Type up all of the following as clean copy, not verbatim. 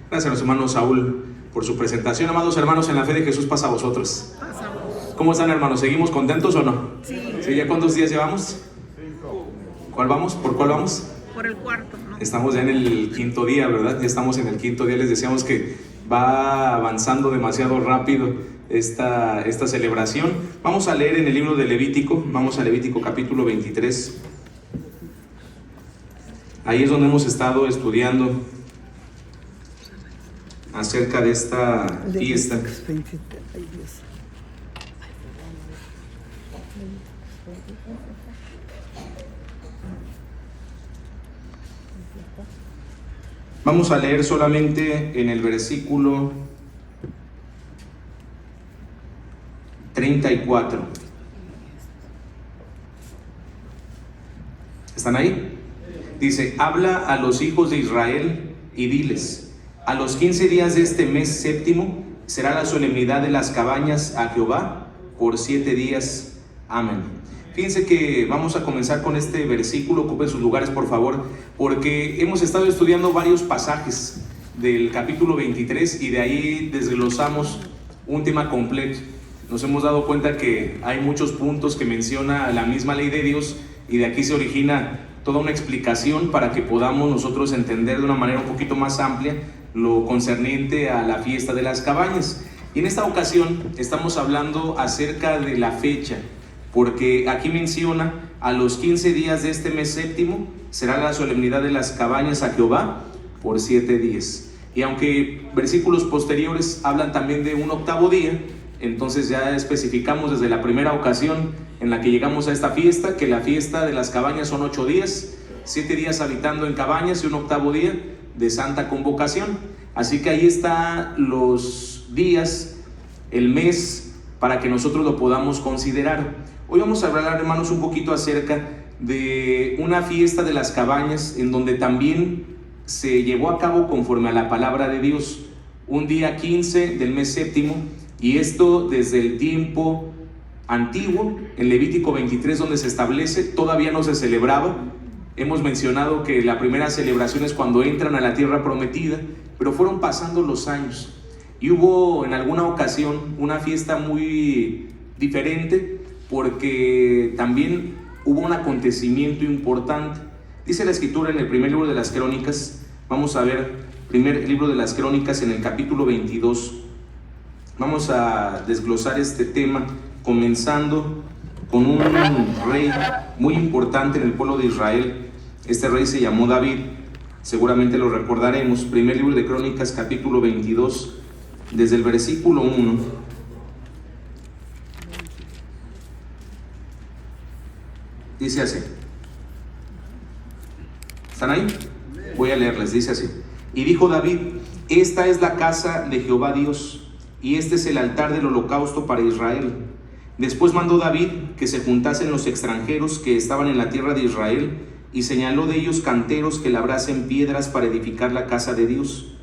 Gracias a nuestro hermano Saúl por su presentación. Amados hermanos, en la fe de Jesús pasa a vosotros. ¿Cómo están, hermanos? ¿Seguimos contentos o no? Sí. ¿Ya cuántos días llevamos? 5. ¿Cuál vamos? ¿Por cuál vamos? Por el cuarto, ¿no? Estamos ya en el quinto día, ¿verdad? Ya estamos en el quinto día. Les decíamos que va avanzando demasiado rápido esta celebración. Vamos a leer en el libro de Levítico. Vamos a Levítico capítulo 23. Ahí es donde hemos estado estudiando acerca de esta fiesta. Vamos a leer solamente en el versículo 34. ¿Están ahí? Dice: habla a los hijos de Israel y diles: a los 15 días de este mes séptimo será la solemnidad de las cabañas a Jehová por 7 días. Amén. Fíjense que vamos a comenzar con este versículo. Ocupen sus lugares, por favor, porque hemos estado estudiando varios pasajes del capítulo 23 y de ahí desglosamos un tema completo. Nos hemos dado cuenta que hay muchos puntos que menciona la misma ley de Dios y de aquí se origina toda una explicación para que podamos nosotros entender de una manera un poquito más amplia lo concerniente a la fiesta de las cabañas. Y en esta ocasión estamos hablando acerca de la fecha, porque aquí menciona: a los 15 días de este mes séptimo será la solemnidad de las cabañas a Jehová por 7 días. Y aunque versículos posteriores hablan también de un octavo día, entonces ya especificamos desde la primera ocasión en la que llegamos a esta fiesta que la fiesta de las cabañas son 8 días, 7 días habitando en cabañas y un octavo día de santa convocación. Así que ahí están los días, el mes, para que nosotros lo podamos considerar. Hoy vamos a hablar, hermanos, un poquito acerca de una fiesta de las cabañas en donde también se llevó a cabo conforme a la palabra de Dios, un día 15 del mes séptimo, y esto desde el tiempo antiguo. En Levítico 23, donde se establece, todavía no se celebraba. Hemos mencionado que la primera celebración es cuando entran a la tierra prometida, pero fueron pasando los años y hubo en alguna ocasión una fiesta muy diferente, porque también hubo un acontecimiento importante. Dice la escritura en el primer libro de las Crónicas, vamos a ver, primer libro de las Crónicas en el capítulo 22. Vamos a desglosar este tema, comenzando con un rey muy importante en el pueblo de Israel. Este rey se llamó David, seguramente lo recordaremos. Primer libro de Crónicas, capítulo 22, desde el versículo 1. Dice así. ¿Están ahí? Voy a leerles, dice así: y dijo David: esta es la casa de Jehová Dios, y este es el altar del holocausto para Israel. Después mandó David que se juntasen los extranjeros que estaban en la tierra de Israel, y señaló de ellos canteros que labrasen piedras para edificar la casa de Dios.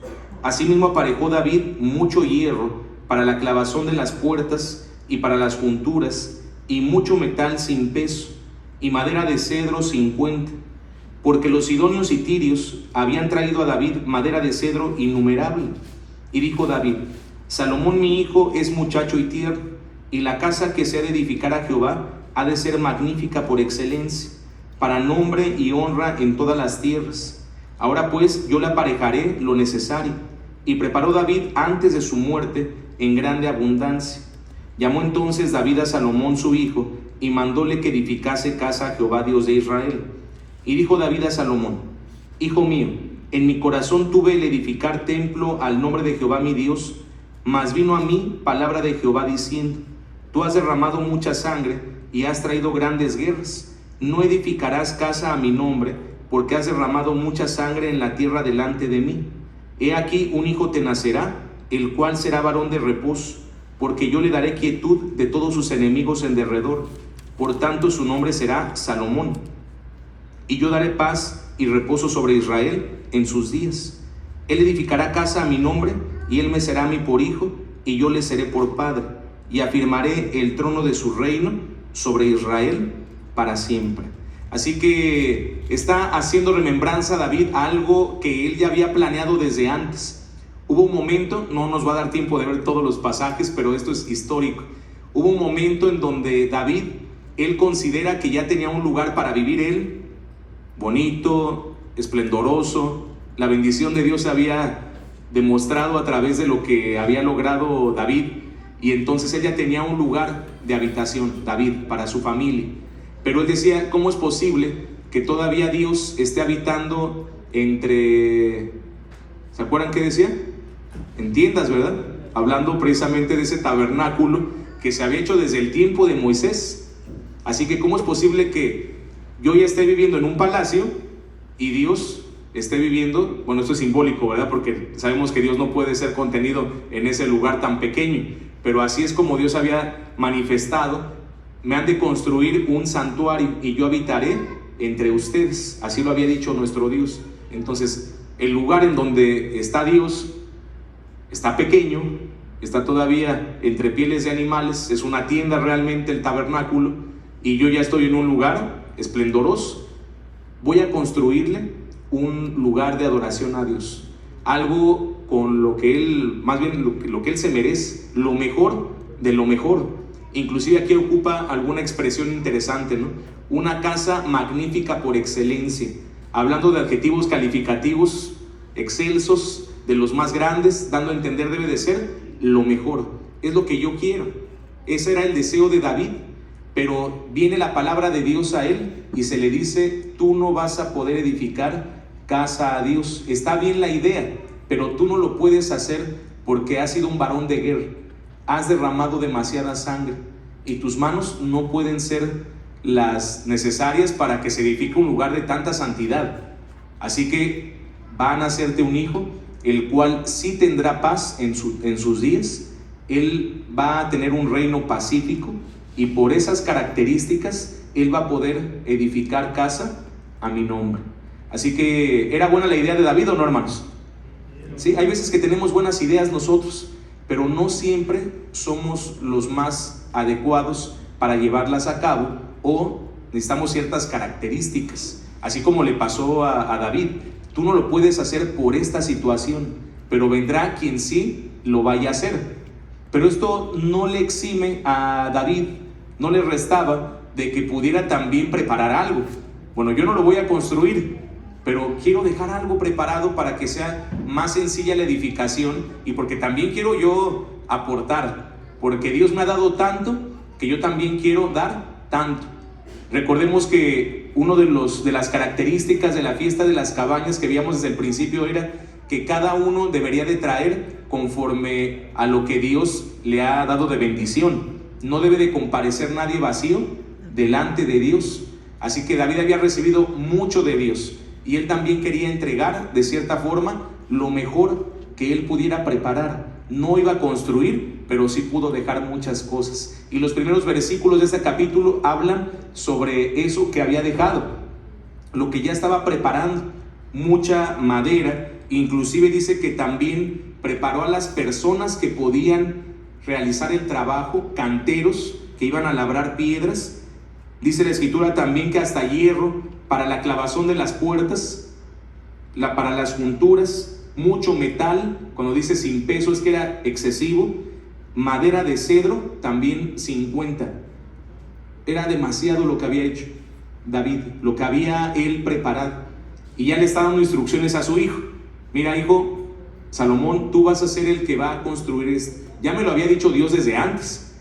Asimismo aparejó David mucho hierro para la clavazón de las puertas y para las junturas, y mucho metal sin peso, y madera de cedro 50, porque los sidonios y tirios habían traído a David madera de cedro innumerable. Y dijo David: Salomón mi hijo es muchacho y tierno, y la casa que se ha de edificar a Jehová ha de ser magnífica por excelencia, para nombre y honra en todas las tierras. Ahora pues yo le aparejaré lo necesario. Y preparó David antes de su muerte en grande abundancia. Llamó entonces David a Salomón su hijo, y mandóle que edificase casa a Jehová Dios de Israel. Y dijo David a Salomón: hijo mío, en mi corazón tuve el edificar templo al nombre de Jehová mi Dios, mas vino a mí palabra de Jehová diciendo: tú has derramado mucha sangre y has traído grandes guerras. No edificarás casa a mi nombre, porque has derramado mucha sangre en la tierra delante de mí. He aquí un hijo te nacerá, el cual será varón de reposo, porque yo le daré quietud de todos sus enemigos en derredor. Por tanto su nombre será Salomón. Y yo daré paz y reposo sobre Israel en sus días. Él edificará casa a mi nombre, y él me será a mí por hijo, y yo le seré por padre, y afirmaré el trono de su reino sobre Israel para siempre. Así que está haciendo remembranza David a algo que él ya había planeado desde antes. Hubo un momento, no nos va a dar tiempo de ver todos los pasajes, pero esto es histórico. Hubo un momento en donde David, él considera que ya tenía un lugar para vivir él, bonito, esplendoroso. La bendición de Dios se había demostrado a través de lo que había logrado David, y entonces él ya tenía un lugar de habitación, David, para su familia. Pero él decía, ¿cómo es posible que todavía Dios esté habitando entre... ¿Se acuerdan qué decía? En tiendas, ¿verdad? Hablando precisamente de ese tabernáculo que se había hecho desde el tiempo de Moisés. Así que ¿cómo es posible que yo ya esté viviendo en un palacio y Dios esté viviendo? Bueno, esto es simbólico, ¿verdad? Porque sabemos que Dios no puede ser contenido en ese lugar tan pequeño, pero así es como Dios había manifestado: me han de construir un santuario y yo habitaré entre ustedes. Así lo había dicho nuestro Dios. Entonces, el lugar en donde está Dios está pequeño, está todavía entre pieles de animales, es una tienda realmente el tabernáculo, y yo ya estoy en un lugar esplendoroso. Voy a construirle un lugar de adoración a Dios, algo con lo que él, más bien lo que él se merece, lo mejor de lo mejor. Inclusive aquí ocupa alguna expresión interesante, ¿no? Una casa magnífica por excelencia, hablando de adjetivos calificativos excelsos, de los más grandes, dando a entender debe de ser lo mejor, es lo que yo quiero. Ese era el deseo de David, pero viene la palabra de Dios a él y se le dice: tú no vas a poder edificar casa a Dios. Está bien la idea, pero tú no lo puedes hacer porque has sido un varón de guerra, has derramado demasiada sangre y tus manos no pueden ser las necesarias para que se edifique un lugar de tanta santidad. Así que van a hacerte un hijo, el cual sí tendrá paz en sus días. Él va a tener un reino pacífico y por esas características él va a poder edificar casa a mi nombre. Así que, ¿era buena la idea de David o no, hermanos? Sí, hay veces que tenemos buenas ideas nosotros, pero no siempre somos los más adecuados para llevarlas a cabo, o necesitamos ciertas características, así como le pasó a David. Tú no lo puedes hacer por esta situación, pero vendrá quien sí lo vaya a hacer. Pero esto no le exime a David, no le restaba de que pudiera también preparar algo. Bueno, yo no lo voy a construir, pero quiero dejar algo preparado para que sea más sencilla la edificación, y porque también quiero yo aportar, porque Dios me ha dado tanto que yo también quiero dar tanto. Recordemos que uno de las características de la fiesta de las cabañas que veíamos desde el principio era que cada uno debería de traer conforme a lo que Dios le ha dado de bendición. No debe de comparecer nadie vacío delante de Dios. Así que David había recibido mucho de Dios y él también quería entregar de cierta forma lo mejor que él pudiera preparar. No iba a construir, pero sí pudo dejar muchas cosas. Y los primeros versículos de este capítulo hablan sobre eso que había dejado, lo que ya estaba preparando: mucha madera. Inclusive dice que también preparó a las personas que podían realizar el trabajo, canteros que iban a labrar piedras. Dice la escritura también que hasta hierro para la clavazón de las puertas, para las junturas, mucho metal. Cuando dice sin peso es que era excesivo. Madera de cedro también 50. Era demasiado lo que había hecho David, lo que había él preparado. Y ya le está dando instrucciones a su hijo: mira, hijo, Salomón, tú vas a ser el que va a construir esto. Ya me lo había dicho Dios desde antes.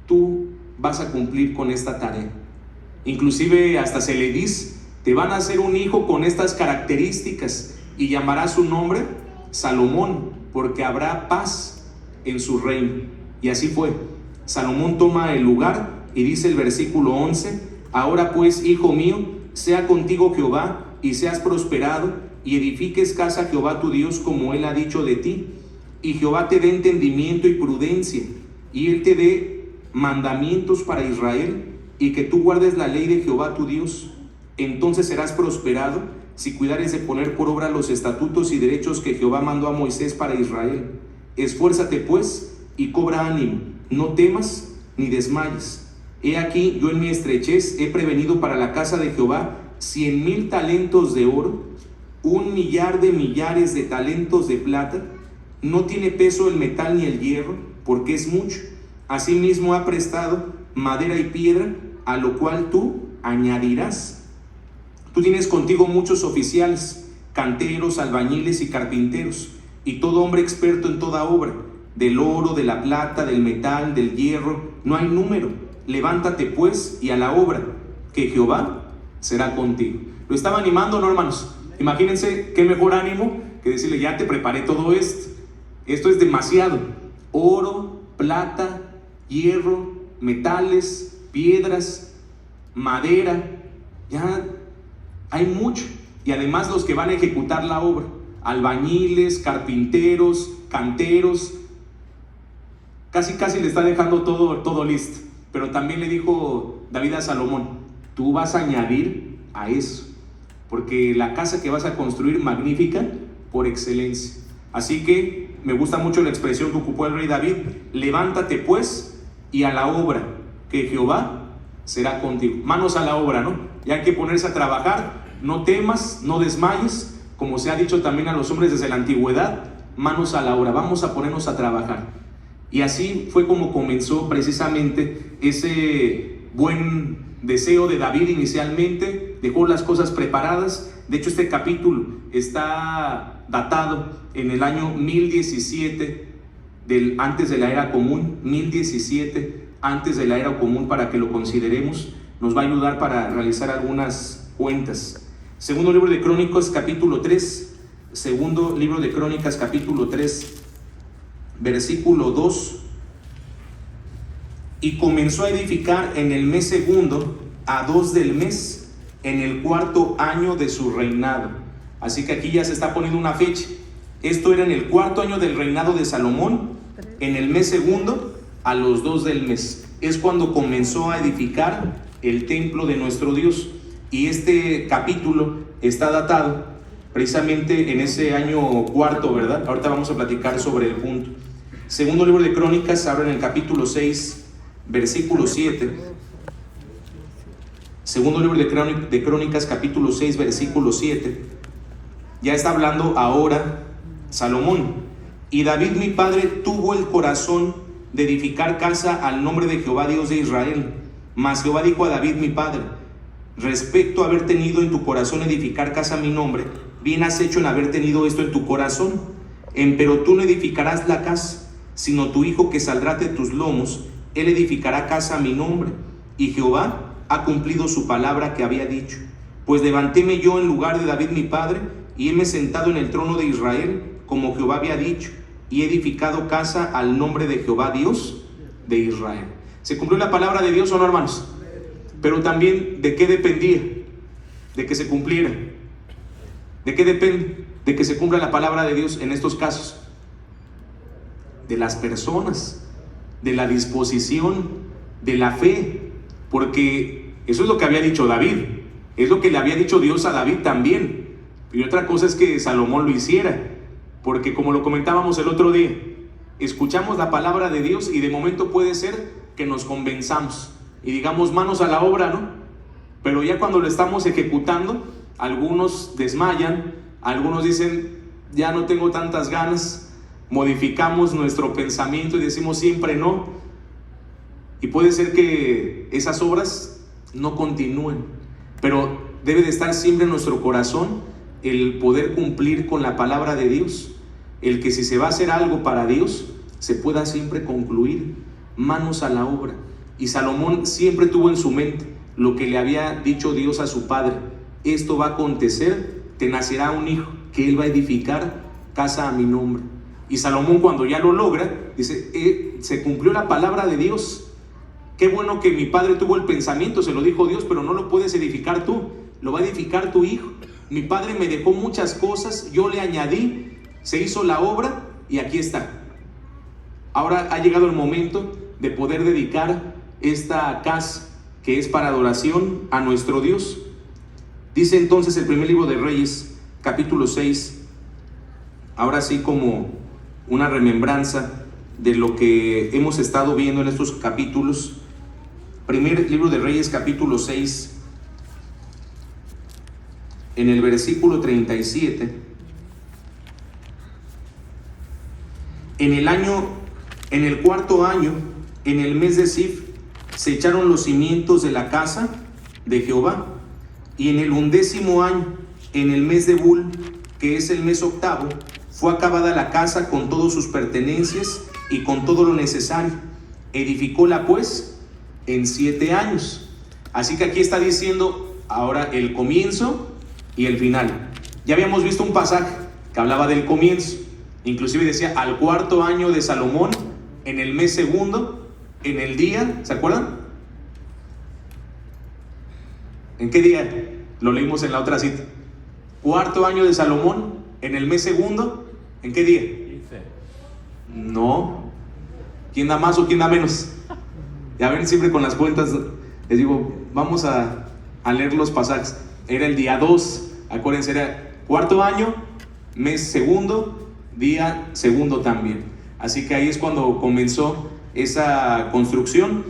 Tú vas a cumplir con esta tarea. Inclusive hasta se le dice: te van a hacer un hijo con estas características y llamará su nombre Salomón, porque habrá paz en su reino. Y así fue. Salomón toma el lugar y dice el versículo 11: ahora pues, hijo mío, sea contigo Jehová y seas prosperado y edifiques casa a Jehová tu Dios como él ha dicho de ti, y Jehová te dé entendimiento y prudencia, y él te dé mandamientos para Israel, y que tú guardes la ley de Jehová tu Dios. Entonces serás prosperado si cuidares de poner por obra los estatutos y derechos que Jehová mandó a Moisés para Israel. Esfuérzate pues y cobra ánimo, no temas ni desmayes. He aquí, yo en mi estrechez he prevenido para la casa de Jehová 100,000 talentos de oro, 1,000,000 de millares de talentos de plata, no tiene peso el metal ni el hierro, porque es mucho. Asimismo ha prestado madera y piedra, a lo cual tú añadirás. Tú tienes contigo muchos oficiales, canteros, albañiles y carpinteros, y todo hombre experto en toda obra, del oro, de la plata, del metal, del hierro, no hay número. Levántate pues y a la obra, que Jehová será contigo. Lo estaba animando, ¿no, hermanos? Imagínense qué mejor ánimo que decirle: ya te preparé todo esto. Esto es demasiado. Oro, plata, hierro, metales, piedras, madera. Ya hay mucho. Y además los que van a ejecutar la obra: albañiles, carpinteros, canteros. Casi le está dejando todo listo. Pero también le dijo David a Salomón: tú vas a añadir a eso, porque la casa que vas a construir, magnífica por excelencia. Así que me gusta mucho la expresión que ocupó el rey David: levántate pues y a la obra, que Jehová será contigo. Manos a la obra, ¿no? Ya hay que ponerse a trabajar. No temas, no desmayes, como se ha dicho también a los hombres desde la antigüedad. Manos a la obra, vamos a ponernos a trabajar. Y así fue como comenzó precisamente ese buen deseo de David inicialmente. Dejó las cosas preparadas. De hecho, este capítulo está datado en el año 1017 antes de la era común. 1017 antes de la era común, para que lo consideremos. Nos va a ayudar para realizar algunas cuentas. Segundo libro de Crónicas, capítulo 3. Segundo libro de Crónicas, capítulo 3. Versículo 2: y comenzó a edificar en el mes segundo, a 2 del mes, en el 4.º año de su reinado. Así que aquí ya se está poniendo una fecha. Esto era en el 4.º año del reinado de Salomón, en el mes segundo, a los 2 del mes. Es cuando comenzó a edificar el templo de nuestro Dios. Y este capítulo está datado precisamente en ese año 4.º, ¿verdad? Ahorita vamos a platicar sobre el punto. Segundo libro de Crónicas, ahora en el capítulo 6, versículo 7. Segundo libro de Crónicas, capítulo 6, versículo 7. Ya está hablando ahora Salomón. Y David mi padre tuvo el corazón de edificar casa al nombre de Jehová Dios de Israel. Mas Jehová dijo a David mi padre: respecto a haber tenido en tu corazón edificar casa a mi nombre, bien has hecho en haber tenido esto en tu corazón. Pero tú no edificarás la casa, sino tu hijo que saldrá de tus lomos, él edificará casa a mi nombre. Y Jehová ha cumplido su palabra que había dicho. Pues levantéme yo en lugar de David mi padre, y heme sentado en el trono de Israel, como Jehová había dicho, y he edificado casa al nombre de Jehová Dios de Israel. ¿Se cumplió la palabra de Dios o no, hermanos? Pero también, ¿de qué dependía? De que se cumpliera. ¿De qué depende? De que se cumpla la palabra de Dios en estos casos. De las personas, de la disposición, de la fe, porque eso es lo que había dicho David, es lo que le había dicho Dios a David también. Y otra cosa es que Salomón lo hiciera, porque como lo comentábamos el otro día, escuchamos la palabra de Dios y de momento puede ser que nos convenzamos y digamos manos a la obra, ¿no? Pero ya cuando lo estamos ejecutando, algunos desmayan, algunos dicen: ya no tengo tantas ganas. Modificamos nuestro pensamiento y decimos siempre no. Y puede ser que esas obras no continúen, pero debe de estar siempre en nuestro corazón el poder cumplir con la palabra de Dios, el que si se va a hacer algo para Dios, se pueda siempre concluir. Manos a la obra. Y Salomón siempre tuvo en su mente lo que le había dicho Dios a su padre: esto va a acontecer, te nacerá un hijo, que él va a edificar casa a mi nombre. Y Salomón, cuando ya lo logra, dice: se cumplió la palabra de Dios. Qué bueno que mi padre tuvo el pensamiento, se lo dijo Dios, pero no lo puedes edificar tú, lo va a edificar tu hijo. Mi padre me dejó muchas cosas, yo le añadí, se hizo la obra y aquí está. Ahora ha llegado el momento de poder dedicar esta casa, que es para adoración a nuestro Dios. Dice entonces el primer libro de Reyes, capítulo 6, ahora sí como una remembranza de lo que hemos estado viendo en estos capítulos. Primer libro de Reyes, capítulo 6, en el versículo 37. En el cuarto año, en el mes de Sif, se echaron los cimientos de la casa de Jehová. Y en el 11º año, en el mes de Bul, que es el mes octavo, fue acabada la casa con todas sus pertenencias y con todo lo necesario. Edificóla pues en 7 años. Así que aquí está diciendo ahora el comienzo y el final. Ya habíamos visto un pasaje que hablaba del comienzo, inclusive decía al cuarto año de Salomón, en el mes segundo, en el día, ¿se acuerdan? ¿En qué día? Lo leímos en la otra cita. Cuarto año de Salomón, en el mes segundo, ¿en qué día? 15. No. ¿Quién da más o quién da menos? Ya ven, siempre con las cuentas les digo, vamos a leer los pasajes. Era el día 2, acuérdense, era cuarto año, mes segundo, día segundo también. Así que ahí es cuando comenzó esa construcción.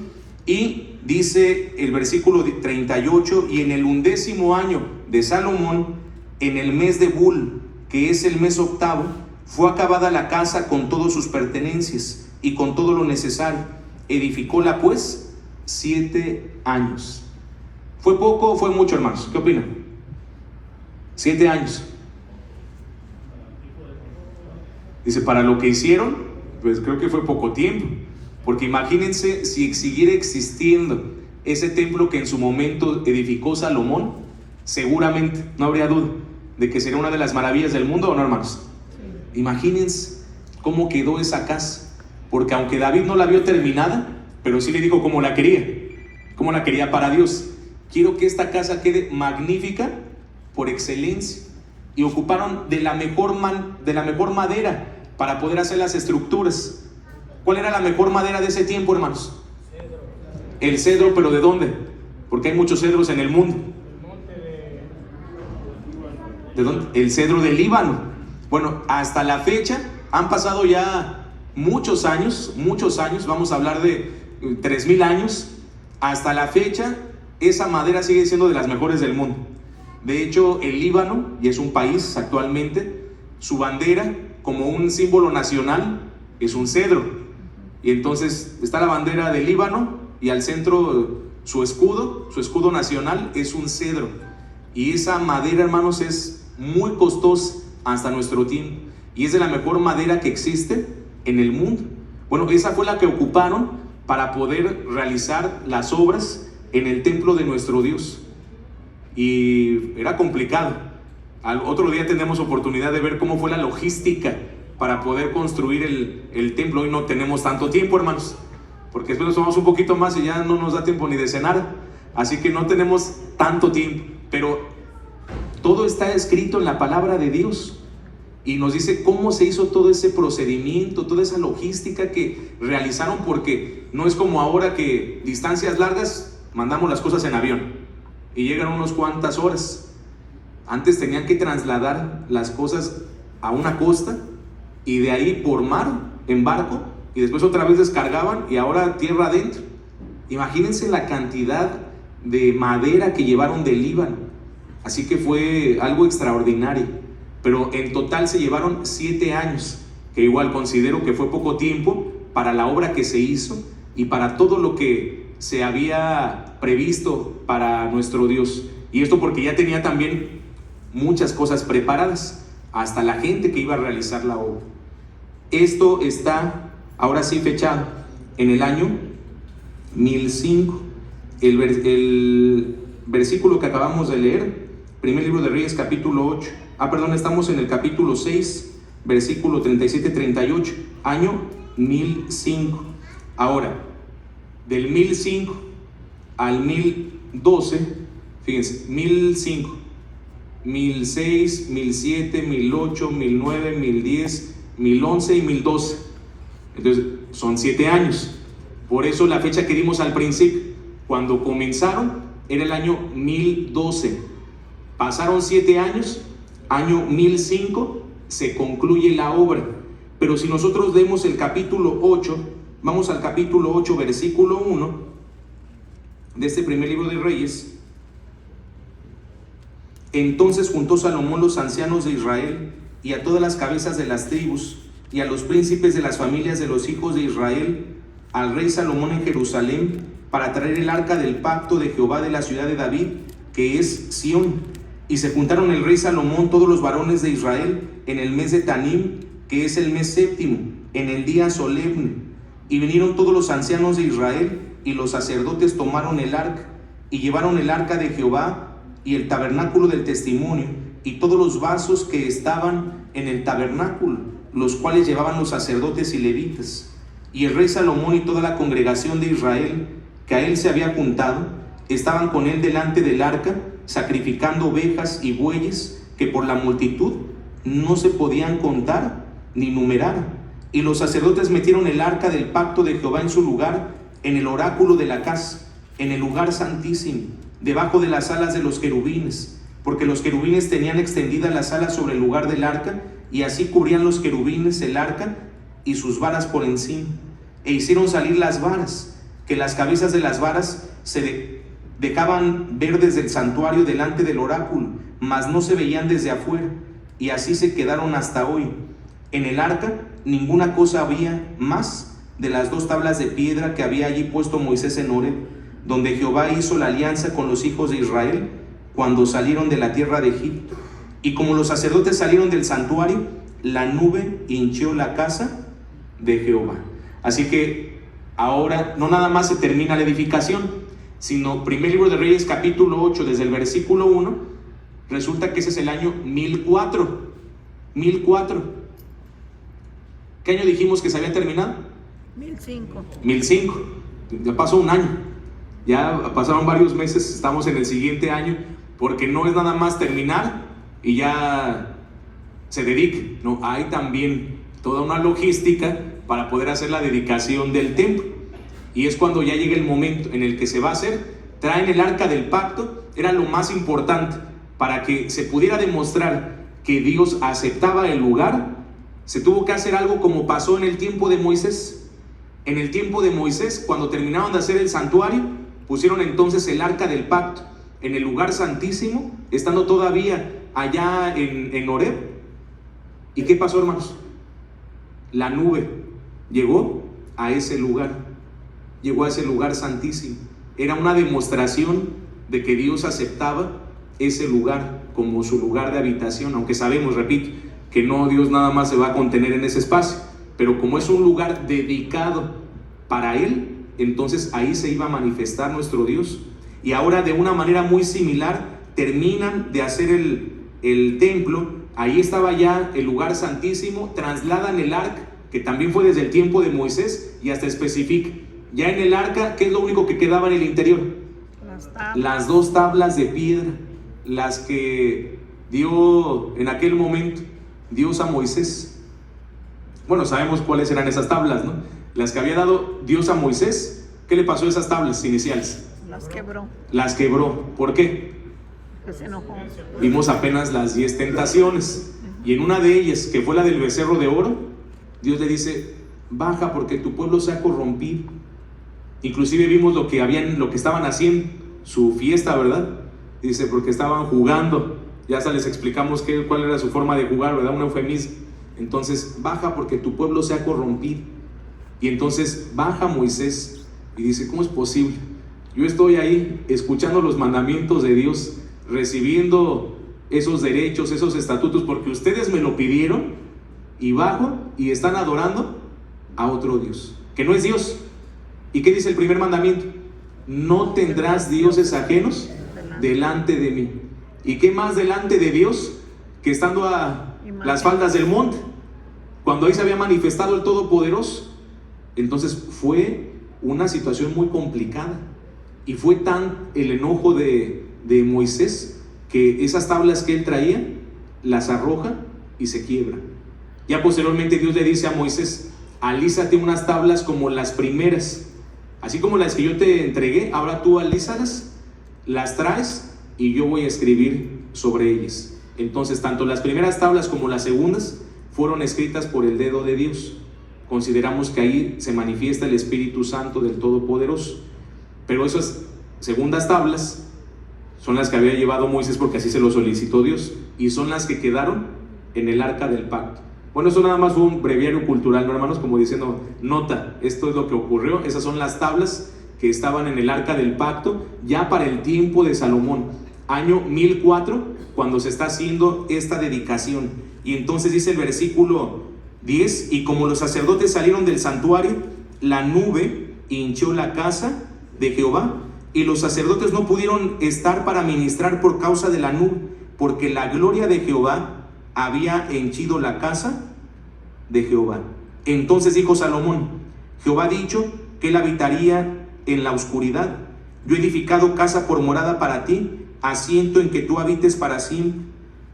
Y dice el versículo 38, y en el 11º año de Salomón, en el mes de Bul, que es el mes octavo, fue acabada la casa con todas sus pertenencias y con todo lo necesario. Edificóla pues 7 años. ¿Fue poco o fue mucho, hermanos? ¿Qué opinan? 7 años. Dice, para lo que hicieron, pues creo que fue poco tiempo. Porque imagínense si siguiera existiendo ese templo que en su momento edificó Salomón, seguramente, no habría duda, de que sería una de las maravillas del mundo, ¿o no, hermanos? Sí. Imagínense cómo quedó esa casa. Porque aunque David no la vio terminada, pero sí le dijo cómo la quería para Dios. Quiero que esta casa quede magnífica por excelencia. Y ocuparon de la mejor madera para poder hacer las estructuras. ¿Cuál era la mejor madera de ese tiempo, hermanos? Cedro. El cedro, pero ¿de dónde? Porque hay muchos cedros en el mundo. ¿De dónde? El cedro del Líbano. Bueno, hasta la fecha han pasado ya muchos años, vamos a hablar de 3000 años. Hasta la fecha, esa madera sigue siendo de las mejores del mundo. De hecho, el Líbano, y es un país actualmente, su bandera, como un símbolo nacional, es un cedro. Y entonces está la bandera del Líbano y al centro su escudo nacional es un cedro. Y esa madera, hermanos, es muy costosa hasta nuestro tiempo. Y es de la mejor madera que existe en el mundo. Bueno, esa fue la que ocuparon para poder realizar las obras en el templo de nuestro Dios. Y era complicado. Otro día tendremos oportunidad de ver cómo fue la logística para poder construir el templo. Hoy no tenemos tanto tiempo, hermanos, porque después nos tomamos un poquito más y ya no nos da tiempo ni de cenar, así que no tenemos tanto tiempo, pero todo está escrito en la palabra de Dios y nos dice cómo se hizo todo ese procedimiento, toda esa logística que realizaron, porque no es como ahora que distancias largas mandamos las cosas en avión y llegan unas cuantas horas. Antes tenían que trasladar las cosas a una costa y de ahí por mar, en barco, y después otra vez descargaban y ahora tierra adentro. Imagínense la cantidad de madera que llevaron del Líbano. Así que fue algo extraordinario. Pero en total se llevaron 7 años, que igual considero que fue poco tiempo para la obra que se hizo y para todo lo que se había previsto para nuestro Dios. Y esto porque ya tenía también muchas cosas preparadas, hasta la gente que iba a realizar la obra. Esto está ahora sí fechado en el año 1005. El versículo que acabamos de leer, primer libro de Reyes, capítulo 8. Estamos en el capítulo 6, versículo 37-38, año 1005. Ahora, del 1005 al 1012, fíjense, 1005, 1006, 1007, 1008, 1009, 1010, 1011 y 1012. Entonces son 7 años. Por eso la fecha que dimos al principio, cuando comenzaron, era el año 1012. Pasaron 7 años, año 1005 se concluye la obra. Pero si nosotros leemos el capítulo 8, vamos al capítulo 8, versículo 1 de este primer libro de Reyes. Entonces juntó Salomón los ancianos de Israel y a todas las cabezas de las tribus y a los príncipes de las familias de los hijos de Israel, al rey Salomón en Jerusalén, para traer el arca del pacto de Jehová de la ciudad de David, que es Sión. Y se juntaron el rey Salomón, todos los varones de Israel, en el mes de Tanim, que es el mes séptimo, en el día solemne. Y vinieron todos los ancianos de Israel, y los sacerdotes tomaron el arca, y llevaron el arca de Jehová, y el tabernáculo del testimonio, y todos los vasos que estaban en el tabernáculo, los cuales llevaban los sacerdotes y levitas. Y el rey Salomón y toda la congregación de Israel, que a él se había juntado, estaban con él delante del arca, sacrificando ovejas y bueyes, que por la multitud no se podían contar ni numerar. Y los sacerdotes metieron el arca del pacto de Jehová en su lugar, en el oráculo de la casa, en el lugar santísimo, debajo de las alas de los querubines, porque los querubines tenían extendidas las alas sobre el lugar del arca, y así cubrían los querubines el arca y sus varas por encima. E hicieron salir las varas, que las cabezas de las varas se dejaban ver desde el santuario delante del oráculo, mas no se veían desde afuera, y así se quedaron hasta hoy. En el arca ninguna cosa había más de las 2 tablas de piedra que había allí puesto Moisés en Horeb, donde Jehová hizo la alianza con los hijos de Israel cuando salieron de la tierra de Egipto. Y como los sacerdotes salieron del santuario, la nube hinchió la casa de Jehová. Así que ahora no nada más se termina la edificación, sino primer libro de Reyes capítulo 8, desde el versículo 1, resulta que ese es el año 1004. 1004. ¿Qué año dijimos que se había terminado? 1005. 1005. Ya pasó un año. Ya pasaron varios meses, estamos en el siguiente año, porque no es nada más terminar y ya se dedique. No, hay también toda una logística para poder hacer la dedicación del templo. Y es cuando ya llega el momento en el que se va a hacer. Traen el arca del pacto, era lo más importante para que se pudiera demostrar que Dios aceptaba el lugar. Se tuvo que hacer algo como pasó en el tiempo de Moisés. En el tiempo de Moisés, cuando terminaron de hacer el santuario, pusieron entonces el arca del pacto en el lugar santísimo, estando todavía allá en Horeb. ¿Y qué pasó, hermanos? La nube llegó a ese lugar, llegó a ese lugar santísimo. Era una demostración de que Dios aceptaba ese lugar como su lugar de habitación, aunque sabemos, repito, que no, Dios nada más se va a contener en ese espacio, pero como es un lugar dedicado para Él, entonces ahí se iba a manifestar nuestro Dios. Y ahora, de una manera muy similar, terminan de hacer el templo. Ahí estaba ya el lugar santísimo, trasladan el arca, que también fue desde el tiempo de Moisés, y hasta especifica, ya en el arca, ¿qué es lo único que quedaba en el interior? Las 2 tablas de piedra, las que dio en aquel momento Dios a Moisés. Bueno, sabemos cuáles eran esas tablas, ¿no? Las que había dado Dios a Moisés. ¿Qué le pasó a esas tablas iniciales? Las quebró. Las quebró. ¿Por qué? Que se enojó. Vimos apenas las 10 tentaciones, y en una de ellas, que fue la del becerro de oro, Dios le dice: baja porque tu pueblo se ha corrompido. Inclusive vimos lo que estaban haciendo, su fiesta, ¿verdad? Dice, porque estaban jugando. Ya hasta les explicamos cuál era su forma de jugar, ¿verdad? Un eufemismo. Entonces, baja porque tu pueblo se ha corrompido. Y entonces baja Moisés y dice: ¿cómo es posible? Yo estoy ahí escuchando los mandamientos de Dios, recibiendo esos derechos, esos estatutos, porque ustedes me lo pidieron, y bajo y están adorando a otro Dios, que no es Dios. ¿Y qué dice el primer mandamiento? No tendrás dioses ajenos delante de mí. ¿Y qué más delante de Dios que estando a las faldas del monte, cuando ahí se había manifestado el Todopoderoso? Entonces fue una situación muy complicada, y fue tan el enojo de Moisés que esas tablas que él traía las arroja y se quiebran. Ya posteriormente Dios le dice a Moisés: alízate unas tablas como las primeras, así como las que yo te entregué, ahora tú alízalas, las traes y yo voy a escribir sobre ellas. Entonces tanto las primeras tablas como las segundas fueron escritas por el dedo de Dios. Consideramos que ahí se manifiesta el Espíritu Santo del Todopoderoso. Pero esas segundas tablas son las que había llevado Moisés, porque así se lo solicitó Dios, y son las que quedaron en el arca del pacto. Bueno, eso nada más fue un breviario cultural, ¿no, hermanos? Como diciendo, nota, esto es lo que ocurrió. Esas son las tablas que estaban en el Arca del Pacto, ya para el tiempo de Salomón, año 1004, cuando se está haciendo esta dedicación. Y entonces dice el versículo 10, y como los sacerdotes salieron del santuario, la nube hinchó la casa de Jehová, y los sacerdotes no pudieron estar para ministrar por causa de la nube, porque la gloria de Jehová había henchido la casa de Jehová. Entonces dijo Salomón: Jehová ha dicho que él habitaría en la oscuridad. Yo he edificado casa por morada para ti, asiento en que tú habites para siempre.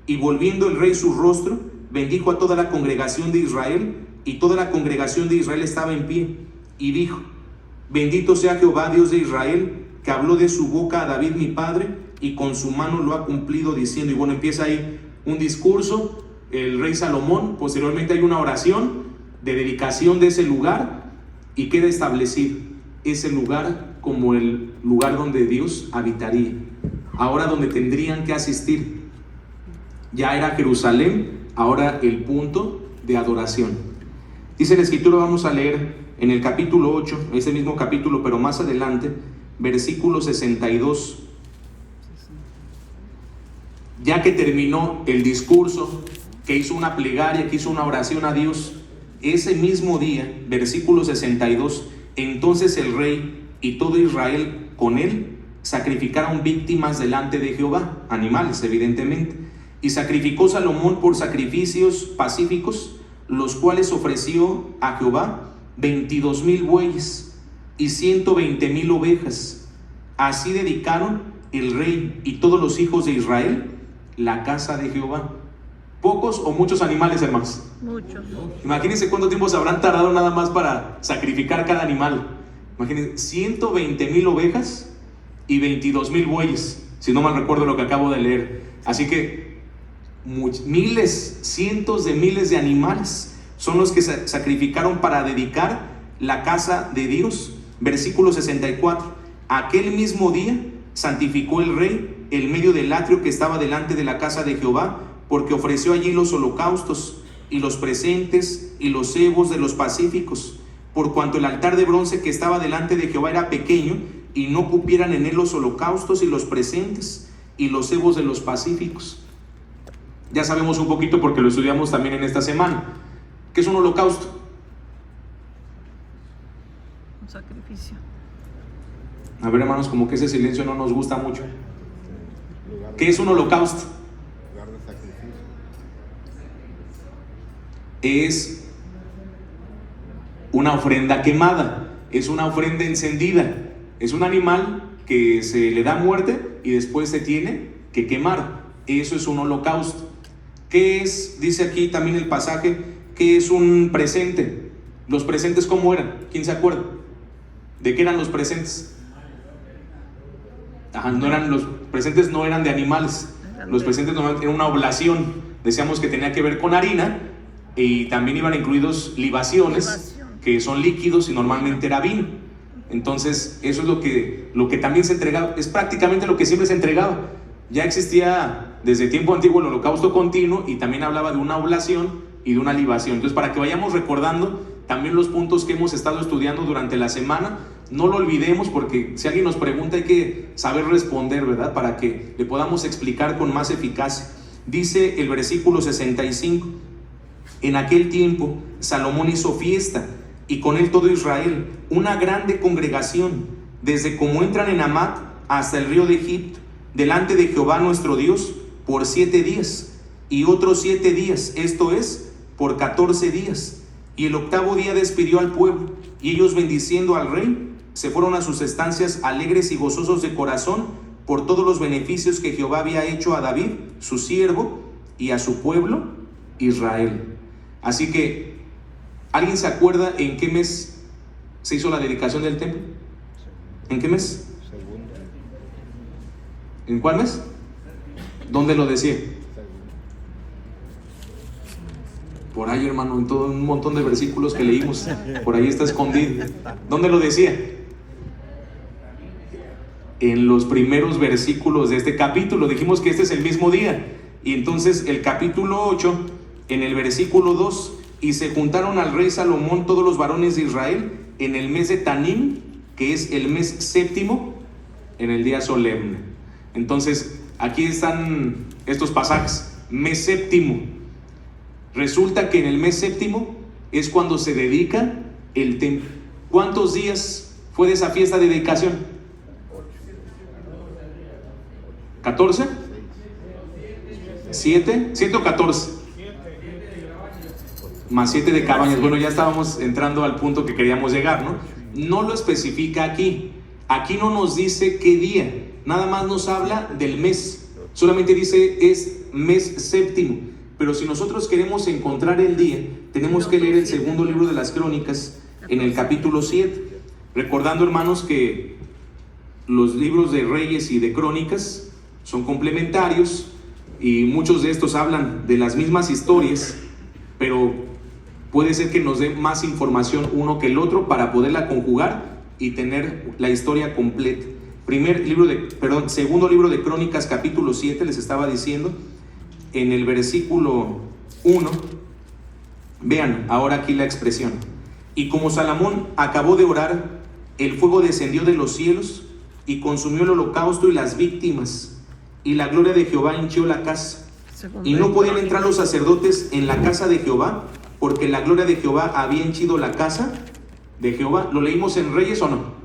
Y volviendo el rey su rostro, bendijo a toda la congregación de Israel, y toda la congregación de Israel estaba en pie, y dijo: bendito sea Jehová, Dios de Israel, que habló de su boca a David mi padre, y con su mano lo ha cumplido, diciendo. Y bueno, empieza ahí un discurso, el rey Salomón. Posteriormente hay una oración de dedicación de ese lugar, y queda establecido ese lugar como el lugar donde Dios habitaría, ahora donde tendrían que asistir. Ya era Jerusalén, ahora el punto de adoración. Dice la escritura, vamos a leer en el capítulo 8, ese mismo capítulo, pero más adelante, versículo 62. Ya que terminó el discurso, que hizo una plegaria, que hizo una oración a Dios, ese mismo día, versículo 62, entonces el rey y todo Israel con él sacrificaron víctimas delante de Jehová, animales evidentemente, y sacrificó Salomón por sacrificios pacíficos, los cuales ofreció a Jehová 22,000 bueyes y 120,000 ovejas. Así dedicaron el rey y todos los hijos de Israel la casa de Jehová. ¿Pocos o muchos animales, hermanos? Muchos. Imagínense cuánto tiempo se habrán tardado nada más para sacrificar cada animal. Imagínense, 120,000 ovejas y 22,000 bueyes, si no mal recuerdo lo que acabo de leer. Así que miles, cientos de miles de animales son los que se sacrificaron para dedicar la casa de Dios. Versículo 64. Aquel mismo día santificó el rey el medio del atrio que estaba delante de la casa de Jehová, porque ofreció allí los holocaustos y los presentes y los cebos de los pacíficos, por cuanto el altar de bronce que estaba delante de Jehová era pequeño, y no cupieran en él los holocaustos y los presentes y los cebos de los pacíficos. Ya sabemos un poquito porque lo estudiamos también en esta semana. ¿Qué es un holocausto? Un sacrificio. A ver, hermanos, como que ese silencio no nos gusta mucho. ¿Qué es un holocausto? Es una ofrenda quemada, es una ofrenda encendida, es un animal que se le da muerte y después se tiene que quemar. Eso es un holocausto. ¿Qué es? Dice aquí también el pasaje, ¿qué es un presente? ¿Los presentes cómo eran? ¿Quién se acuerda? ¿De qué eran los presentes? Los presentes no eran de animales, los presentes no eran una oblación. Decíamos que tenía que ver con harina, y también iban incluidos libaciones, que son líquidos, y normalmente era vino. Entonces eso es lo que también se entregaba, es prácticamente lo que siempre se entregaba. Ya existía desde tiempo antiguo el holocausto continuo, y también hablaba de una oblación y de una libación. Entonces, para que vayamos recordando también los puntos que hemos estado estudiando durante la semana, no lo olvidemos, porque si alguien nos pregunta hay que saber responder, ¿verdad? Para que le podamos explicar con más eficacia. Dice el versículo 65: en aquel tiempo Salomón hizo fiesta, y con él todo Israel, una grande congregación, desde como entran en Amat hasta el río de Egipto, delante de Jehová nuestro Dios, por 7 días, y otros 7 días, esto es, por 14 días. Y el 8º día despidió al pueblo, y ellos, bendiciendo al rey, se fueron a sus estancias alegres y gozosos de corazón por todos los beneficios que Jehová había hecho a David, su siervo, y a su pueblo Israel. Así que, ¿alguien se acuerda en qué mes se hizo la dedicación del templo? ¿En qué mes? ¿En cuál mes? ¿Dónde lo decía? Por ahí, hermano, en todo un montón de versículos que leímos, por ahí está escondido. ¿Dónde lo decía? En los primeros versículos de este capítulo. Dijimos que este es el mismo día, y entonces el capítulo 8 en el versículo 2, y se juntaron al rey Salomón todos los varones de Israel en el mes de Tanim, que es el mes séptimo, en el día solemne. Entonces, aquí están estos pasajes. Mes séptimo. Resulta que en el mes séptimo es cuando se dedica el templo. ¿Cuántos días fue de esa fiesta de dedicación? ¿14? ¿7? 114. Más 7 de cabañas. Bueno, ya estábamos entrando al punto que queríamos llegar, ¿no? No lo especifica aquí. Aquí no nos dice qué día. Nada más nos habla del mes. Solamente dice es mes séptimo. Pero si nosotros queremos encontrar el día, tenemos que leer el segundo libro de las Crónicas en el capítulo 7. Recordando, hermanos, que los libros de Reyes y de Crónicas son complementarios y muchos de estos hablan de las mismas historias, pero puede ser que nos dé más información uno que el otro para poderla conjugar y tener la historia completa. Segundo libro de Crónicas, capítulo 7, les estaba diciendo, en el versículo 1, vean ahora aquí la expresión. Y como Salomón acabó de orar, el fuego descendió de los cielos y consumió el holocausto y las víctimas, y la gloria de Jehová hinchió la casa. Y no podían entrar los sacerdotes en la casa de Jehová, porque la gloria de Jehová había henchido la casa de Jehová. ¿Lo leímos en Reyes o no?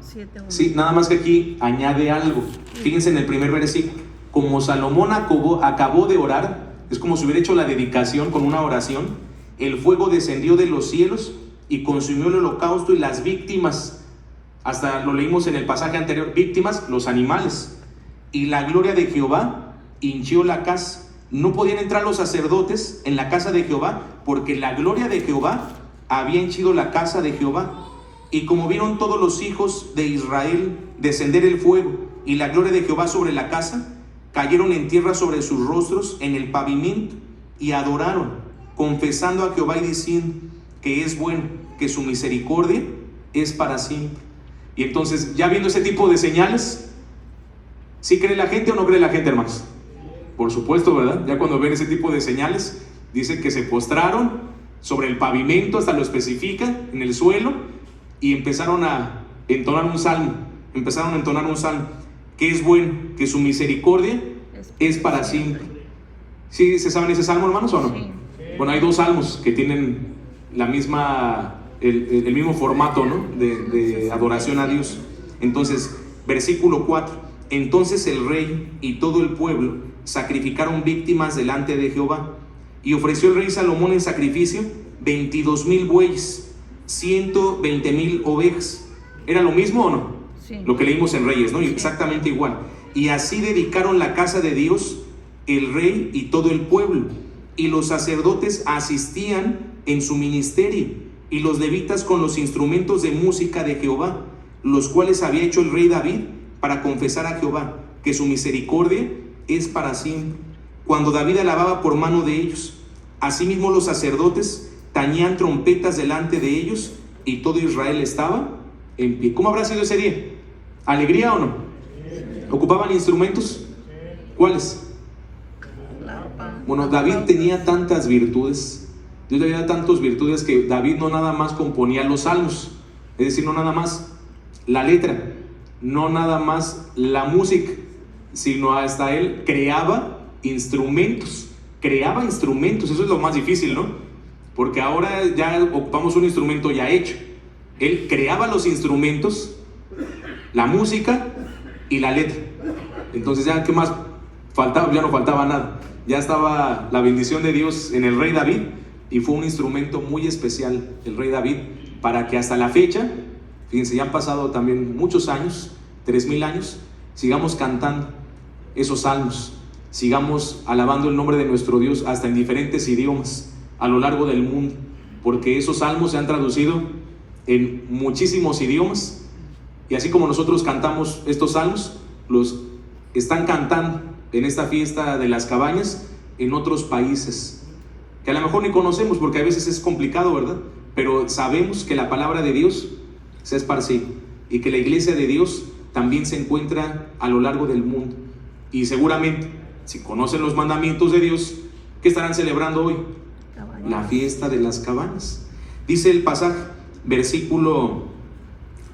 Sí, nada más que aquí añade algo. Fíjense en el primer versículo. Como Salomón acabó de orar, es como si hubiera hecho la dedicación con una oración. El fuego descendió de los cielos y consumió el holocausto y las víctimas. Hasta lo leímos en el pasaje anterior. Víctimas, los animales. Y la gloria de Jehová hinchió la casa. No podían entrar los sacerdotes en la casa de Jehová, porque la gloria de Jehová había henchido la casa de Jehová. Y como vieron todos los hijos de Israel descender el fuego y la gloria de Jehová sobre la casa, cayeron en tierra sobre sus rostros en el pavimento y adoraron, confesando a Jehová y diciendo que es bueno, que su misericordia es para siempre. Y entonces, ya viendo ese tipo de señales, ¿sí cree la gente o no cree la gente, hermanos? Por supuesto, ¿verdad? Ya cuando ven ese tipo de señales, dice que se postraron sobre el pavimento, hasta lo especifica, en el suelo, y empezaron a entonar un salmo. Que es bueno, que su misericordia es para siempre. ¿Sí se saben ese salmo, hermanos, o no? Sí. Bueno, hay dos salmos que tienen la misma, el mismo formato, ¿no? de adoración a Dios. Entonces, versículo 4. Entonces el rey y todo el pueblo sacrificaron víctimas delante de Jehová, y ofreció el rey Salomón en sacrificio 22,000 bueyes, 120,000 ovejas. ¿Era lo mismo o no? Sí. Lo que leímos en Reyes, ¿no? Sí. Exactamente igual. Y así dedicaron la casa de Dios el rey y todo el pueblo, y los sacerdotes asistían en su ministerio, y los levitas con los instrumentos de música de Jehová, los cuales había hecho el rey David, para confesar a Jehová que su misericordia es para siempre, cuando David alababa por mano de ellos. Asimismo los sacerdotes tañían trompetas delante de ellos, y todo Israel estaba en pie. ¿Cómo habrá sido ese día? ¿Alegría o no? ¿Ocupaban instrumentos? ¿Cuáles? Bueno, David tenía tantas virtudes. Dios le había dado tantas virtudes que David no nada más componía los salmos, es decir, no nada más la letra, no nada más la música, sino hasta él creaba instrumentos. Eso es lo más difícil, ¿no? Porque ahora ya ocupamos un instrumento ya hecho. Él creaba los instrumentos, la música y la letra. Entonces ya, ¿qué más faltaba? Ya no faltaba nada. Ya estaba la bendición de Dios en el rey David, y fue un instrumento muy especial el rey David, para que hasta la fecha, fíjense, ya han pasado también muchos años, 3,000 años, sigamos cantando esos salmos, sigamos alabando el nombre de nuestro Dios hasta en diferentes idiomas a lo largo del mundo, porque esos salmos se han traducido en muchísimos idiomas, y así como nosotros cantamos estos salmos, los están cantando en esta fiesta de las cabañas en otros países que a lo mejor ni conocemos, porque a veces es complicado, ¿verdad? Pero sabemos que la palabra de Dios se esparce, y que la iglesia de Dios también se encuentra a lo largo del mundo. Y seguramente, si conocen los mandamientos de Dios, ¿qué estarán celebrando hoy? la fiesta de las cabañas. Dice el pasaje, versículo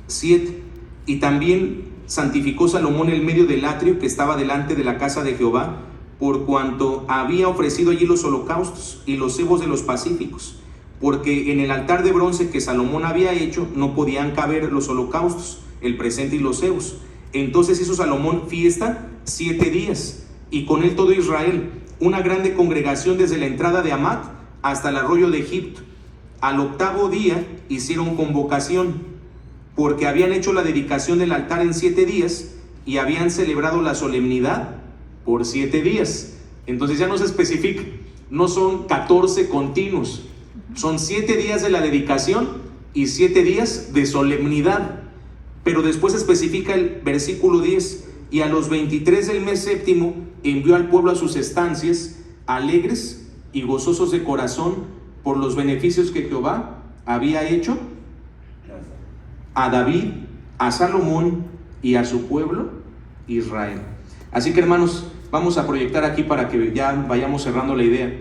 7, y también santificó Salomón el medio del atrio que estaba delante de la casa de Jehová, por cuanto había ofrecido allí los holocaustos y los cebos de los pacíficos, porque en el altar de bronce que Salomón había hecho no podían caber los holocaustos, el presente y los cebos. Entonces hizo Salomón fiesta 7 días, y con él todo Israel, una grande congregación desde la entrada de Amat hasta el arroyo de Egipto. Al 8º día hicieron convocación, porque habían hecho la dedicación del altar en 7 días y habían celebrado la solemnidad por 7 días. Entonces ya no se especifica, no son 14 continuos, son 7 días de la dedicación y 7 días de solemnidad. Pero después especifica el versículo 10, y a los 23 del mes séptimo envió al pueblo a sus estancias, alegres y gozosos de corazón por los beneficios que Jehová había hecho a David, a Salomón y a su pueblo Israel. Así que, hermanos, vamos a proyectar aquí para que ya vayamos cerrando la idea.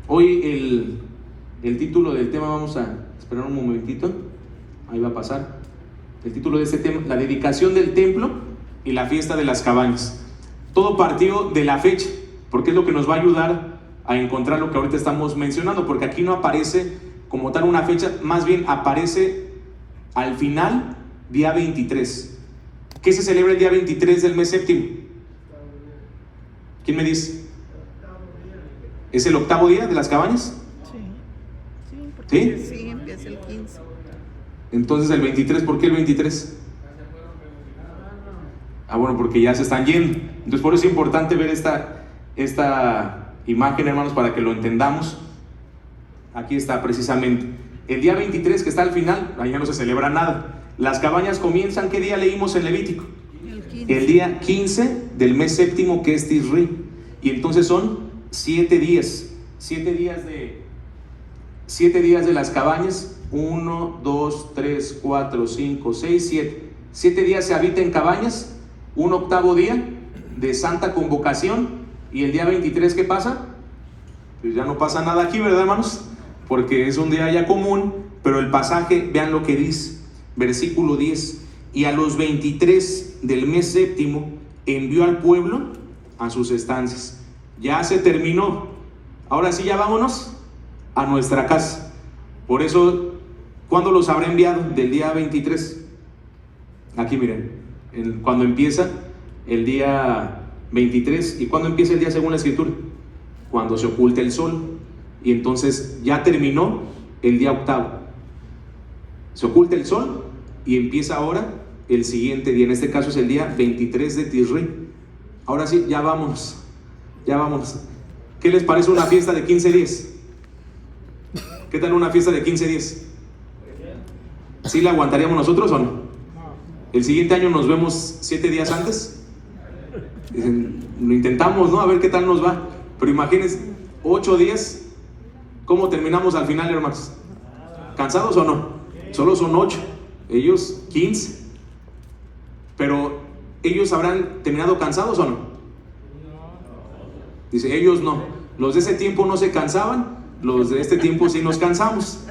Hoy el título del tema, vamos a esperar un momentito, ahí va a pasar. El título de este tema, la dedicación del templo y la fiesta de las cabañas. Todo partió de la fecha, porque es lo que nos va a ayudar a encontrar lo que ahorita estamos mencionando, porque aquí no aparece como tal una fecha, más bien aparece al final, día 23. ¿Qué se celebra el día 23 del mes séptimo? ¿Quién me dice? ¿Es el 8º día de las cabañas? Sí, porque ¿Sí? sí, empieza el 15. Entonces el 23, ¿por qué el 23? Ah, bueno, porque ya se están yendo. Entonces por eso es importante ver esta imagen, hermanos, para que lo entendamos. Aquí está precisamente. El día 23, que está al final, ahí ya no se celebra nada. Las cabañas comienzan, ¿qué día leímos en Levítico? El día 15 del mes séptimo, que es Tisri. Y entonces son 7 días. 7 días de las cabañas. 1, 2, 3, 4, 5, 6, 7. 7 días se habita en cabañas. Un 8º día de santa convocación. Y el día 23, ¿qué pasa? Pues ya no pasa nada aquí, ¿verdad, hermanos? Porque es un día ya común. Pero el pasaje, vean lo que dice, versículo 10: y a los 23 del mes séptimo envió al pueblo a sus estancias. Ya se terminó, ahora sí ya vámonos a nuestra casa. Por eso, ¿cuándo los habrá enviado? Del día 23. Aquí miren, cuando empieza el día 23. ¿Y cuándo empieza el día según la escritura? Cuando se oculta el sol. Y entonces ya terminó el día 8º. Se oculta el sol y empieza ahora el siguiente día. En este caso es el día 23 de Tisri. Ahora sí, ya vámonos. Ya vamos. ¿Qué les parece una fiesta de 15 días? ¿Qué tal una fiesta de 15 días? ¿Sí la aguantaríamos nosotros o no? El siguiente año nos vemos 7 días antes. Lo intentamos, ¿no? A ver qué tal nos va. Pero imagínense, 8 días. ¿Cómo terminamos al final, hermanos? ¿Cansados o no? Solo son 8. Ellos 15. Pero ¿ellos habrán terminado cansados o no? Dice, ellos no. Los de ese tiempo no se cansaban, los de este tiempo sí nos cansamos.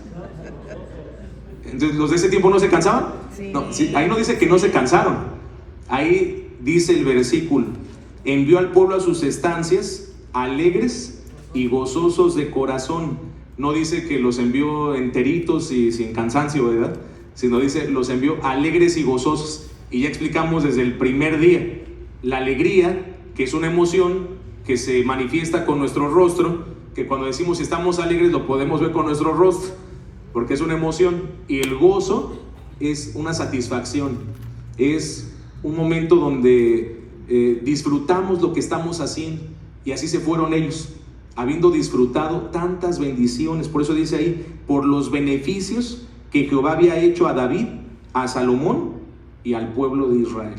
Entonces, ¿los de ese tiempo no se cansaban? Sí. No, sí, ahí no dice que no se cansaron. Ahí dice el versículo: envió al pueblo a sus estancias, alegres y gozosos de corazón. No dice que los envió enteritos y sin cansancio, ¿verdad? Sino dice, los envió alegres y gozosos. Y ya explicamos desde el primer día, la alegría, que es una emoción que se manifiesta con nuestro rostro, que cuando decimos estamos alegres lo podemos ver con nuestro rostro, porque es una emoción. Y el gozo es una satisfacción, es un momento donde disfrutamos lo que estamos haciendo. Y así se fueron ellos, habiendo disfrutado tantas bendiciones. Por eso dice ahí, por los beneficios que Jehová había hecho a David, a Salomón y al pueblo de Israel.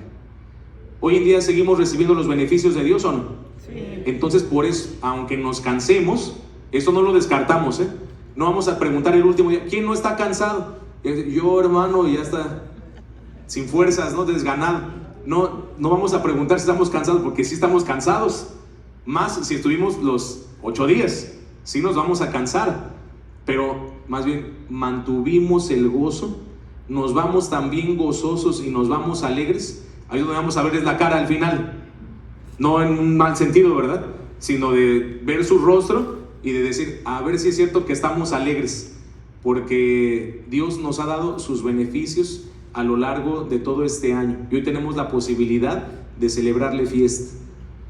Hoy en día seguimos recibiendo los beneficios de Dios, ¿o no? Sí. Entonces, por eso, aunque nos cansemos, esto no lo descartamos, ¿eh? No vamos a preguntar el último día, ¿quién no está cansado? Yo, hermano, ya está sin fuerzas, ¿no? Desganado. no vamos a preguntar si estamos cansados, porque sí estamos cansados. Más si estuvimos los 8 días, sí nos vamos a cansar. Pero más bien mantuvimos el gozo, nos vamos también gozosos y nos vamos alegres. Ahí donde vamos a ver es la cara al final. No en un mal sentido, ¿verdad? Sino de ver su rostro y de decir, a ver si es cierto que estamos alegres, porque Dios nos ha dado sus beneficios a lo largo de todo este año, y hoy tenemos la posibilidad de celebrarle fiesta.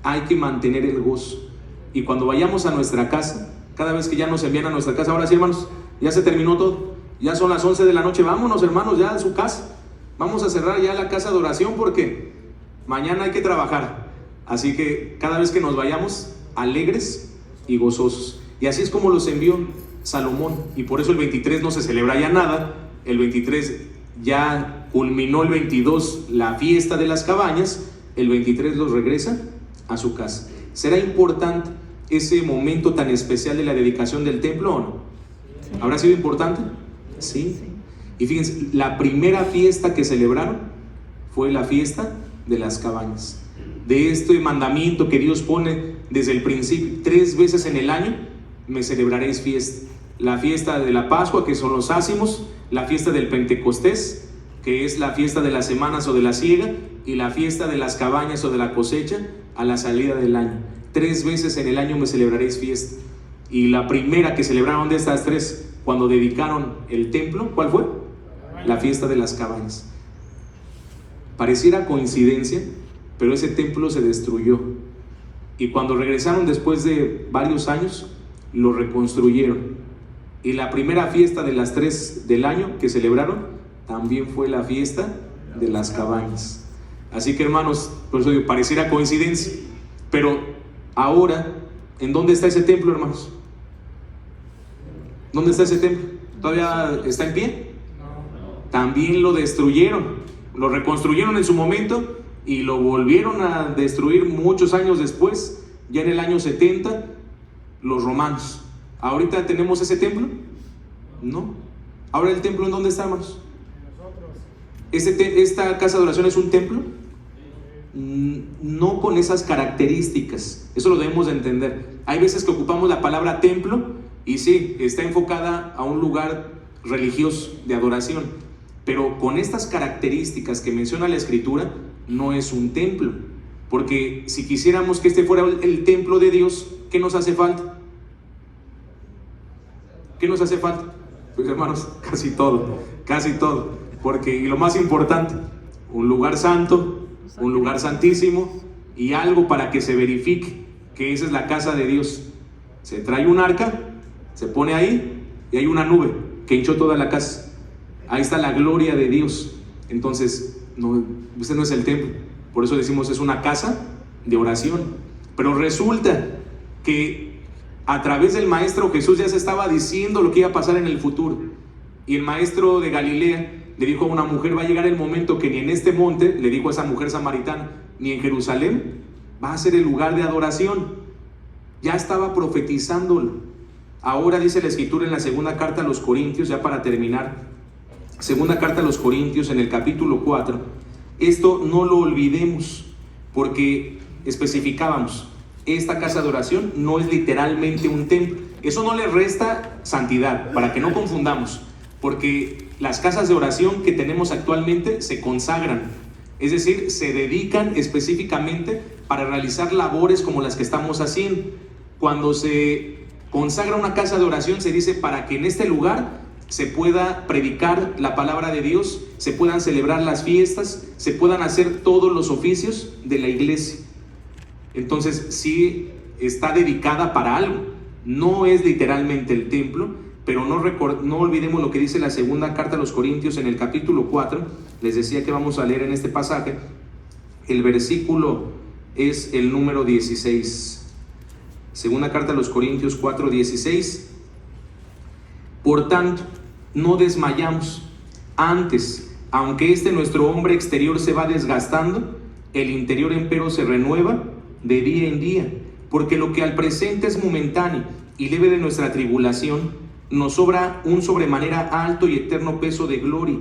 Hay que mantener el gozo, y cuando vayamos a nuestra casa, cada vez que ya nos envían a nuestra casa, ahora sí, hermanos, ya se terminó todo, ya son las 11 de la noche, vámonos, hermanos, ya a su casa, vamos a cerrar ya la casa de oración, porque mañana hay que trabajar. Así que cada vez que nos vayamos, alegres y gozosos. Y así es como los envió Salomón, y por eso el 23 no se celebra ya nada. El 23 ya culminó, el 22 la fiesta de las cabañas, el 23 los regresa a su casa. ¿Será importante ese momento tan especial de la dedicación del templo o no? Sí. ¿Habrá sido importante? Sí. Y fíjense, la primera fiesta que celebraron fue la fiesta de las cabañas. De este mandamiento que Dios pone desde el principio, 3 veces en el año me celebraréis fiesta. La fiesta de la Pascua, que son los ácimos, la fiesta del Pentecostés, que es la fiesta de las semanas o de la siega, y la fiesta de las cabañas o de la cosecha a la salida del año. 3 veces en el año me celebraréis fiesta. Y la primera que celebraron de estas 3, cuando dedicaron el templo, ¿cuál fue? La fiesta de las cabañas. Pareciera coincidencia, pero ese templo se destruyó, y cuando regresaron después de varios años, lo reconstruyeron, y la primera fiesta de las 3 del año que celebraron también fue la fiesta de las cabañas. Así que, hermanos, por eso digo, pareciera coincidencia, pero ahora, ¿en dónde está ese templo, hermanos? ¿Dónde está ese templo? ¿Todavía está en pie? También lo destruyeron, lo reconstruyeron en su momento y lo volvieron a destruir muchos años después, ya en el año 70, los romanos. ¿Ahorita tenemos ese templo? No. ¿Ahora el templo en dónde está, hermanos? ¿Esta casa de oración es un templo? No con esas características, eso lo debemos de entender. Hay veces que ocupamos la palabra templo y sí, está enfocada a un lugar religioso de adoración, pero con estas características que menciona la Escritura, no es un templo. Porque si quisiéramos que este fuera el templo de Dios, ¿qué nos hace falta? ¿Qué nos hace falta? Pues, hermanos, casi todo. Porque, y lo más importante, un lugar santo, un lugar santísimo, y algo para que se verifique que esa es la casa de Dios. Se trae un arca, se pone ahí, y hay una nube que hinchó toda la casa. Ahí está la gloria de Dios. Entonces, no, ese no es el templo. Por eso decimos es una casa de oración. Pero resulta que a través del maestro Jesús ya se estaba diciendo lo que iba a pasar en el futuro. Y el maestro de Galilea le dijo a una mujer: va a llegar el momento que ni en este monte, le dijo a esa mujer samaritana, ni en Jerusalén va a ser el lugar de adoración. Ya estaba profetizándolo. Ahora dice la Escritura en la segunda carta a los Corintios, ya para terminar, segunda carta a los Corintios en el capítulo 4, esto no lo olvidemos, porque especificábamos, esta casa de oración no es literalmente un templo. Eso no le resta santidad, para que no confundamos, porque las casas de oración que tenemos actualmente se consagran, es decir, se dedican específicamente para realizar labores como las que estamos haciendo. Cuando se consagra una casa de oración, se dice para que en este lugar se pueda predicar la palabra de Dios, se puedan celebrar las fiestas, se puedan hacer todos los oficios de la iglesia. Entonces sí está dedicada para algo, no es literalmente el templo, pero no olvidemos lo que dice la segunda carta a los Corintios en el capítulo 4, les decía que vamos a leer en este pasaje, el versículo es el número 16, segunda carta a los Corintios 4, 16, por tanto, no desmayamos, antes, aunque nuestro hombre exterior se va desgastando, el interior empero se renueva de día en día, porque lo que al presente es momentáneo y leve de nuestra tribulación, nos sobra un sobremanera alto y eterno peso de gloria,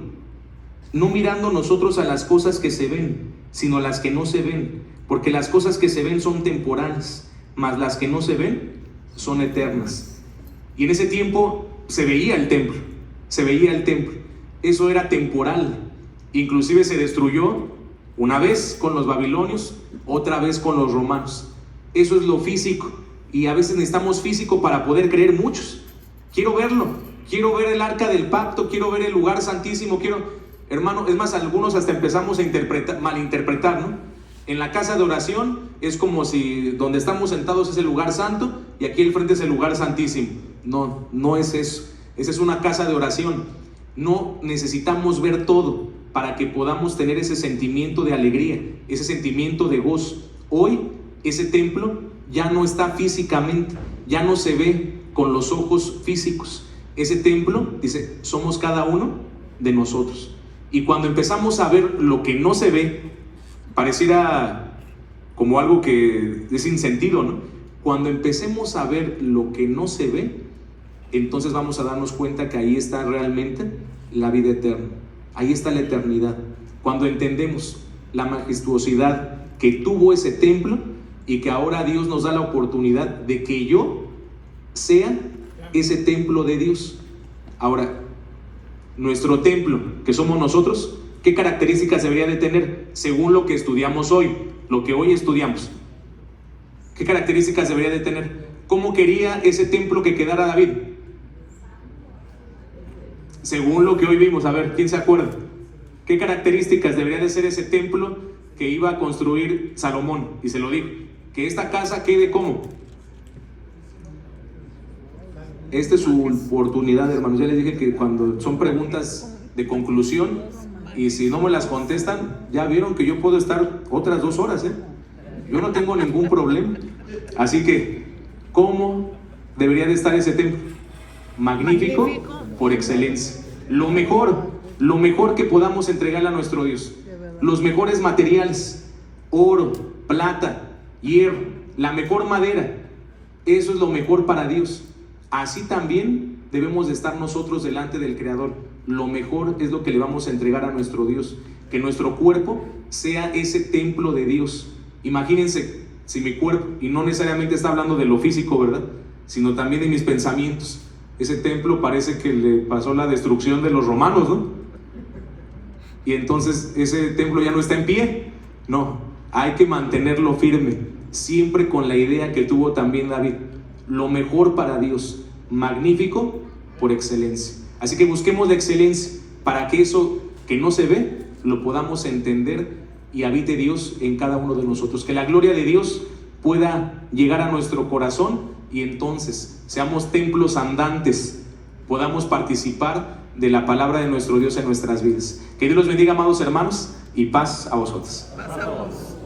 no mirando nosotros a las cosas que se ven, sino las que no se ven, porque las cosas que se ven son temporales, mas las que no se ven son eternas. Y en ese tiempo se veía el templo, eso era temporal, inclusive se destruyó una vez con los babilonios, otra vez con los romanos. Eso es lo físico, y a veces necesitamos físico para poder creer muchos. Quiero verlo, quiero ver el arca del pacto, quiero ver el lugar santísimo, hermano, es más, algunos hasta empezamos a malinterpretar, ¿no? En la casa de oración es como si donde estamos sentados es el lugar santo y aquí el frente es el lugar santísimo. No, no es eso. Esa es una casa de oración. No necesitamos ver todo para que podamos tener ese sentimiento de alegría, ese sentimiento de gozo. Hoy ese templo ya no está físicamente, ya no se ve con los ojos físicos. Ese templo, dice, somos cada uno de nosotros. Y cuando empezamos a ver lo que no se ve, pareciera como algo que es sin sentido, ¿no? Cuando empecemos a ver lo que no se ve, entonces vamos a darnos cuenta que ahí está realmente la vida eterna, ahí está la eternidad. Cuando entendemos la majestuosidad que tuvo ese templo y que ahora Dios nos da la oportunidad de que yo sea ese templo de Dios. Ahora, nuestro templo, que somos nosotros, ¿qué características debería de tener según lo que estudiamos hoy, lo que hoy estudiamos? ¿Qué características debería de tener? ¿Cómo quería ese templo que quedara David? Según lo que hoy vimos, a ver, ¿quién se acuerda? ¿Qué características debería de ser ese templo que iba a construir Salomón? Y se lo dijo, que esta casa quede ¿cómo? Esta es su oportunidad, hermanos. Ya les dije que cuando son preguntas de conclusión y si no me las contestan, ya vieron que yo puedo estar otras 2 horas, ¿eh? Yo no tengo ningún problema. Así que, ¿cómo debería de estar ese templo? Magnífico por excelencia. Lo mejor que podamos entregarle a nuestro Dios. Los mejores materiales, oro, plata, hierro, la mejor madera. Eso es lo mejor para Dios. Así también debemos de estar nosotros delante del Creador. Lo mejor es lo que le vamos a entregar a nuestro Dios. Que nuestro cuerpo sea ese templo de Dios. Imagínense si mi cuerpo, y no necesariamente está hablando de lo físico, ¿verdad?, sino también de mis pensamientos. Ese templo parece que le pasó la destrucción de los romanos, ¿no? Y entonces ese templo ya no está en pie. No, hay que mantenerlo firme, siempre con la idea que tuvo también David. Lo mejor para Dios, magnífico por excelencia. Así que busquemos la excelencia para que eso que no se ve lo podamos entender y habite Dios en cada uno de nosotros. Que la gloria de Dios pueda llegar a nuestro corazón y entonces seamos templos andantes, podamos participar de la palabra de nuestro Dios en nuestras vidas. Que Dios los bendiga, amados hermanos, y paz a vosotros. Pasamos.